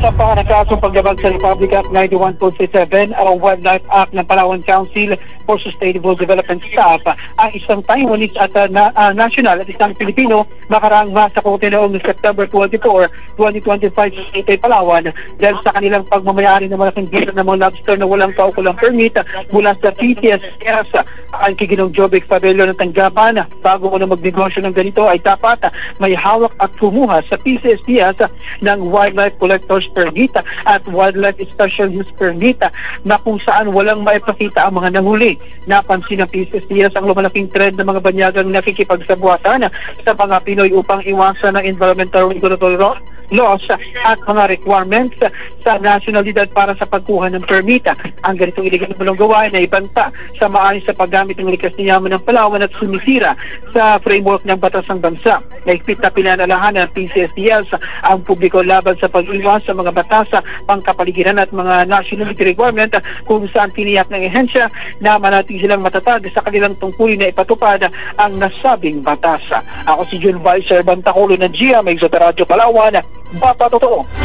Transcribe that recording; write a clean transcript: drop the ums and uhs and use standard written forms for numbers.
Sinampahan ng kasong paglabag sa Republic Act 9147 o Wildlife Act ng Palawan Council for Sustainable Development Staff ang isang Taiwanese at national at isang Pilipino makaraang sa Korte noong September 24, 2025 sa State Palawan dahil sa kanilang pagmamayari ng malaking bilang ng mga lobster na walang kaukulang permit mula sa PCSS. Ang Kiginong Jovic Fabello ng tanggapan bago mo na magnegosyo ng ganito ay dapat may hawak at kumuha sa PCSS ng Wildlife Collectors Permit at Wildlife Special Use Permit na kung saan walang maipakita ang mga nahuli. Napansin ng PCSS ang lumalaking trend ng mga banyagang nakikipagsabuatan sa mga Pinoy upang iwasan ng environmental regulatory laws at mga requirements sa nasyonalidad para sa pagkuha ng permit. Ang ganitong iligang bulong gawain ay ibanta sa maayos sa paggamit ng likas na yaman ng Palawan at sumisira sa framework ng batas ng bansa. Naigpit na pinanalahanan ng PCSDS ang publiko laban sa pag-iwas sa mga batas, pangkapaligiran at mga nationality requirement kung saan tiniyak ng ehensya na manatili silang matatag sa kanilang tungkulin na ipatupad ang nasabing batas. Ako si June Vicer Bantaculo ng GIA, may Radyo Palawan, Bata Totoo.